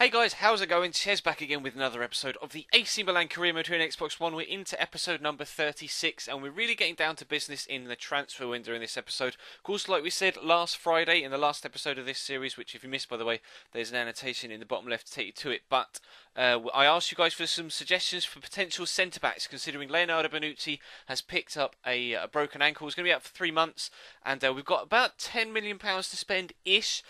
Hey guys, how's it going? Ches back again with another episode of the AC Milan Career Mode here on Xbox One. We're into episode number 36 and we're really getting down to business in the transfer window in this episode. Of course, like we said last Friday in the last episode of this series, which if you missed by the way, there's an annotation in the bottom left to take you to it, but I asked you guys for some suggestions for potential centre-backs, considering Leonardo Bonucci has picked up a broken ankle. He's going to be out for 3 months, and we've got about £10 million to spend-ish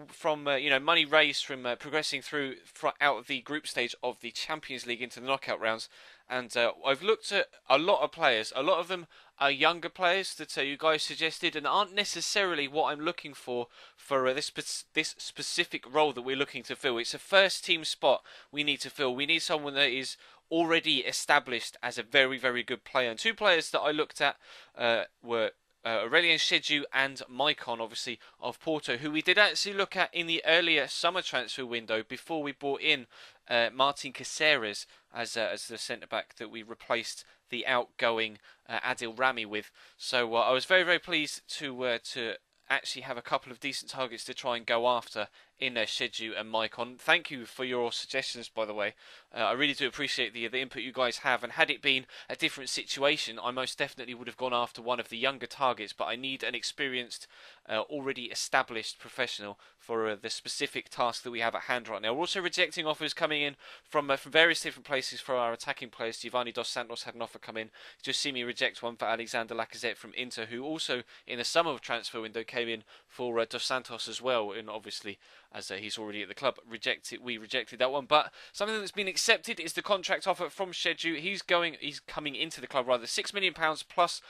from money raised from progressing through out of the group stage of the Champions League into the knockout rounds. And I've looked at a lot of players. A lot of them are younger players that you guys suggested and aren't necessarily what I'm looking for this specific role that we're looking to fill. It's a first team spot we need to fill. We need someone that is already established as a very, very good player. And two players that I looked at were Aurelien Sheju and Maicon, obviously, of Porto, who we did actually look at in the earlier summer transfer window before we brought in Martin Caceres as the centre-back that we replaced the outgoing Adil Rami with. So I was very, very pleased to actually have a couple of decent targets to try and go after in Sheju and Maicon. Thank you for your suggestions, by the way. I really do appreciate the input you guys have, and had it been a different situation, I most definitely would have gone after one of the younger targets, but I need an experienced, already established professional for the specific task that we have at hand right now. We're also rejecting offers coming in from various different places for our attacking players. Giovanni Dos Santos had an offer come in. Just see me reject one for Alexander Lacazette from Inter, who also in the summer transfer window came in for Dos Santos as well, and obviously as he's already at the club, we rejected that one. But something that's been accepted is the contract offer from Sheju. He's coming into the club rather, £6 million plus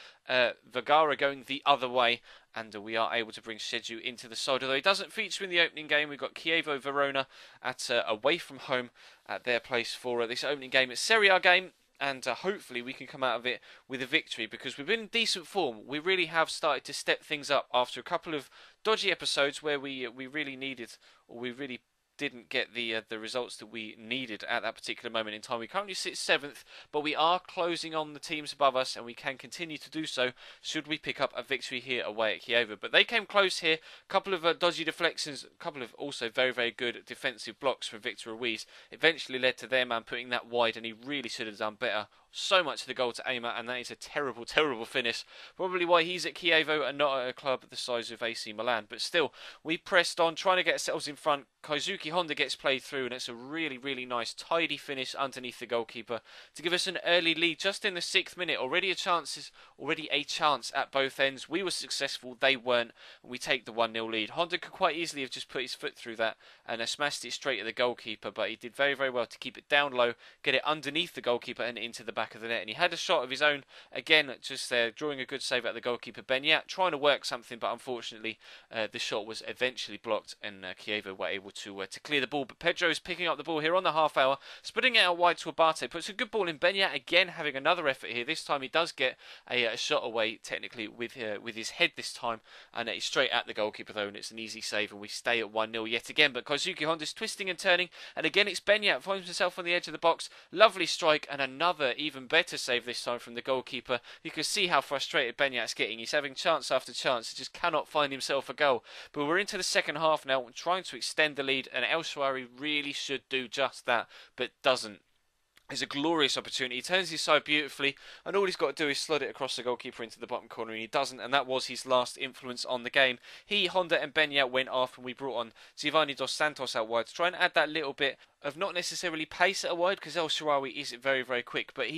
Vergara going the other way, and we are able to bring Sheju into the side. Although he doesn't feature in the opening game, we've got Chievo Verona at away from home at their place for this opening game. It's a Serie A game, and hopefully we can come out of it with a victory, because we've been in decent form. We really have started to step things up after a couple of dodgy episodes where we really needed, or we really didn't get the results that we needed at that particular moment in time. We currently sit 7th, but we are closing on the teams above us, and we can continue to do so should we pick up a victory here away at Chievo. But they came close here. A couple of dodgy deflections, a couple of also very, very good defensive blocks from Victor Ruiz eventually led to their man putting that wide, and he really should have done better. So much of the goal to aim at, and that is a terrible, terrible finish. Probably why he's at Chievo and not at a club the size of AC Milan. But still, we pressed on, trying to get ourselves in front. Koizuki Honda gets played through, and it's a really, really nice, tidy finish underneath the goalkeeper to give us an early lead just in the 6th minute. Already a chance at both ends. We were successful, they weren't, and we take the 1-0 lead. Honda could quite easily have just put his foot through that and smashed it straight at the goalkeeper, but he did very, very well to keep it down low, get it underneath the goalkeeper and into the back of the net. And he had a shot of his own again, just there, drawing a good save at the goalkeeper. Benyat trying to work something, but unfortunately the shot was eventually blocked, and Chievo were able to clear the ball. But Pedro is picking up the ball here on the half hour, splitting it out wide to Abate, puts a good ball in. Benyat again having another effort here. This time he does get a shot away, technically with his head this time, and it's straight at the goalkeeper though, and it's an easy save, and we stay at 1-0 yet again. But Koizuki Honda's twisting and turning, and again it's Benyat finds himself on the edge of the box. Lovely strike, and another even better save this time from the goalkeeper. You can see how frustrated Benyat's getting. He's having chance after chance, he just cannot find himself a goal. But we're into the second half now, trying to extend the lead, and El Shaarawy really should do just that, but doesn't. It's a glorious opportunity. He turns his side beautifully, and all he's got to do is slot it across the goalkeeper into the bottom corner, and he doesn't, and that was his last influence on the game. He, Honda and Benyat went off, and we brought on Giovanni Dos Santos out wide to try and add that little bit of not necessarily pace at a wide, because El Shaarawy is very, very quick, but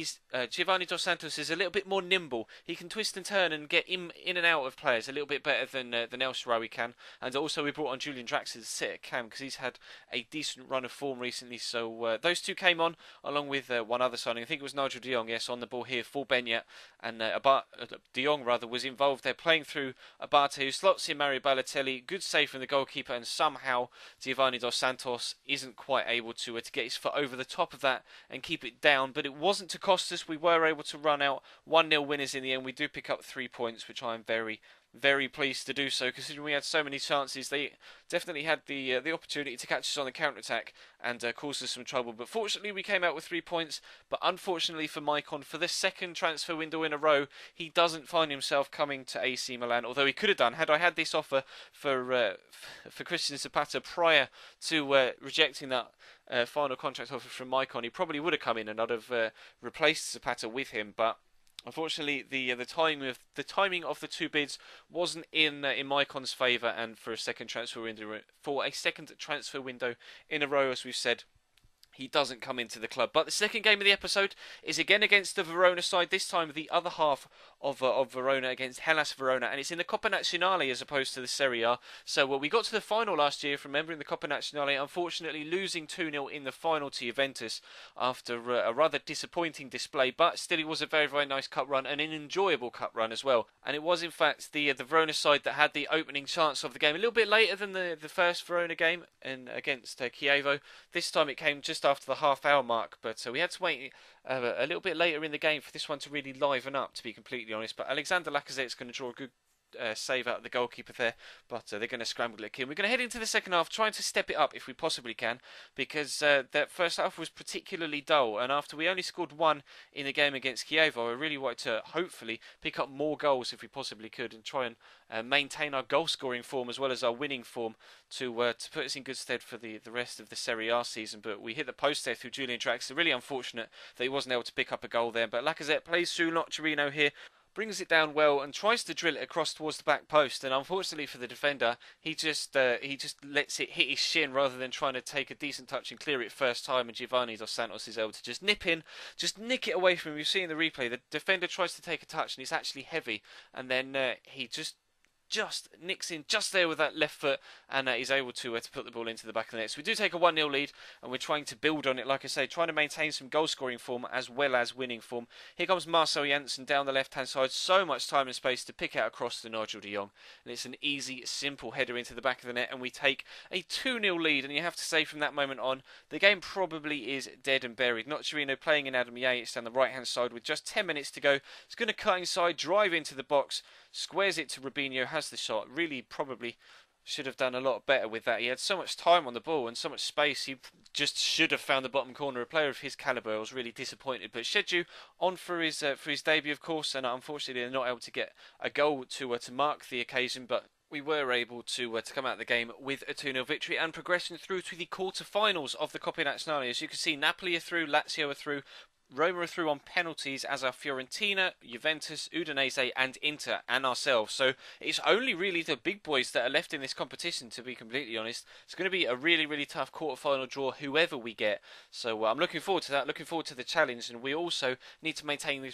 Giovanni Dos Santos is a little bit more nimble. He can twist and turn and get in and out of players a little bit better than El Shaarawy can. And also we brought on Julian Draxler to sit at cam, because he's had a decent run of form recently. So those two came on, along with one other signing. I think it was Nigel de Jong, yes, on the ball here for Benyat, and de Jong rather was involved there, playing through Abate, who slots in Mario Balotelli. Good save from the goalkeeper, and somehow Giovanni Dos Santos isn't quite able to get his foot over the top of that and keep it down. But it wasn't to cost us. We were able to run out 1-0 winners in the end. We do pick up 3 points, which I am very, very pleased to do so, considering we had so many chances. They definitely had the opportunity to catch us on the counter attack and cause us some trouble. But fortunately, we came out with 3 points. But unfortunately for Maicon, for the second transfer window in a row, he doesn't find himself coming to AC Milan. Although he could have done, had I had this offer for Christian Zapata prior to rejecting that final contract offer from Maicon, he probably would have come in and I'd have replaced Zapata with him. But unfortunately, the timing of the two bids wasn't in Maicon's favour, and for a second transfer window in a row, as we've said, he doesn't come into the club. But the second game of the episode is again against the Verona side, this time the other half of Verona against Hellas Verona, and it's in the Coppa Nazionale as opposed to the Serie A. So we got to the final last year, from remembering the Coppa Nazionale, unfortunately losing 2-0 in the final to Juventus after a rather disappointing display, but still it was a very, very nice cup run and an enjoyable cup run as well. And it was in fact the Verona side that had the opening chance of the game, a little bit later than the first Verona game and against Chievo. This time it came just after the half-hour mark, but we had to wait a little bit later in the game for this one to really liven up, to be completely honest. But Alexander Lacazette's going to draw a good save out of the goalkeeper there, but they're going to scramble it in. We're going to head into the second half, trying to step it up if we possibly can, because that first half was particularly dull, and after we only scored one in the game against Chievo, I really wanted to hopefully pick up more goals if we possibly could, and try and maintain our goal scoring form as well as our winning form to put us in good stead for the rest of the Serie A season. But we hit the post there through Julian Draxler. Really unfortunate that he wasn't able to pick up a goal there, but Lacazette plays through Nocerino here, brings it down well and tries to drill it across towards the back post, and unfortunately for the defender, he just lets it hit his shin rather than trying to take a decent touch and clear it first time, and Giovanni Dos Santos is able to just nick it away from him. You see in the replay, the defender tries to take a touch and it's actually heavy, and then he just nicks in just there with that left foot, and he's able to put the ball into the back of the net. So we do take a 1-0 lead, and we're trying to build on it, like I say, trying to maintain some goal-scoring form as well as winning form. Here comes Marcel Janssen down the left-hand side, so much time and space to pick out across to Nigel de Jong, and it's an easy, simple header into the back of the net, and we take a 2-0 lead, and you have to say from that moment on, the game probably is dead and buried. Nocerino playing in Adam Yates down the right-hand side with just 10 minutes to go. It's going to cut inside, drive into the box, squares it to Rubinho, has the shot. Really probably should have done a lot better with that. He had so much time on the ball and so much space. He just should have found the bottom corner. A player of his calibre, I was really disappointed. But Sheju on for his debut, of course, and unfortunately they're not able to get a goal to mark the occasion. But we were able to come out of the game with a 2-0 victory and progression through to the quarter-finals of the Coppa Nazionale. As you can see, Napoli are through, Lazio are through, Roma are through on penalties, as are Fiorentina, Juventus, Udinese and Inter and ourselves. So it's only really the big boys that are left in this competition, to be completely honest. It's going to be a really, really tough quarter-final draw, whoever we get. So I'm looking forward to that, looking forward to the challenge, and we also need to maintain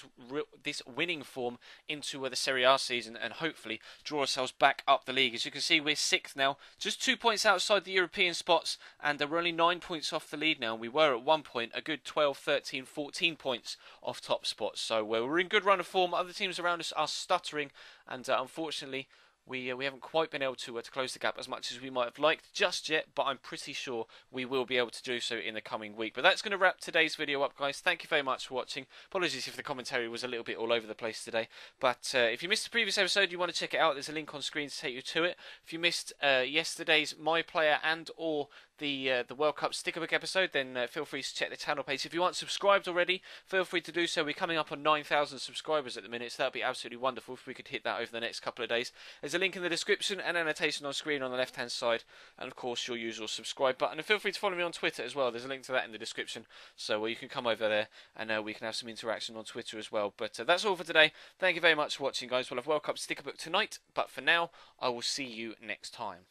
this winning form into the Serie A season and hopefully draw ourselves back up the league. As you can see, we're 6th now, just 2 points outside the European spots, and we're only 9 points off the lead now. We were at one point a good 12, 13, 14 points off top spots, so we're in good run of form. Other teams around us are stuttering, and unfortunately we haven't quite been able to close the gap as much as we might have liked just yet, but I'm pretty sure we will be able to do so in the coming week. But that's going to wrap today's video up, guys. Thank you very much for watching. Apologies if the commentary was a little bit all over the place today, but if you missed the previous episode, you want to check it out, there's a link on screen to take you to it. If you missed yesterday's My Player and or the World Cup Stickerbook episode, then feel free to check the channel page. If you aren't subscribed already, feel free to do so. We're coming up on 9,000 subscribers at the minute, so that would be absolutely wonderful if we could hit that over the next couple of days. There's a link in the description and annotation on screen on the left hand side, and of course your usual subscribe button. And feel free to follow me on Twitter as well. There's a link to that in the description, so you can come over there and we can have some interaction on Twitter as well. But that's all for today. Thank you very much for watching, guys. We'll have World Cup Stickerbook tonight, but for now I will see you next time.